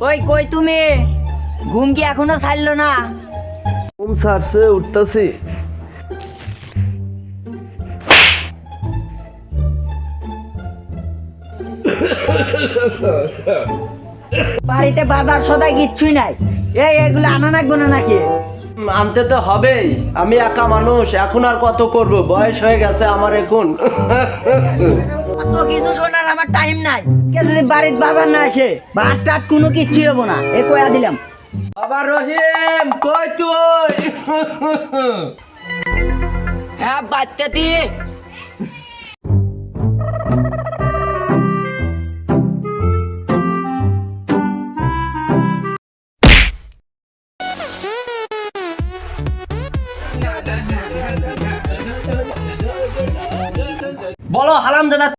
ওই কই তুমি? ঘুম কি এখনো ছাড়লো না? ঘুম ছাড়ছে, উঠতাছি। বাড়িতে বাজার সদাই কিচ্ছুই নাই। এগুলো আনা লাগবে না নাকি? আনতে তো হবেই, আমি একা মানুষ, এখন আর কত করব, বয়স হয়ে গেছে আমার এখন। অত কিছু শোনার আমার টাইম নাই। কে যদি বাড়ির বাজার না আসে, ভাত টাত কোনো কিচ্ছুই হবো না, এ কয়া দিলাম। বাবা রহিম, কই তুই? হ্যাঁ বাচ্চাটি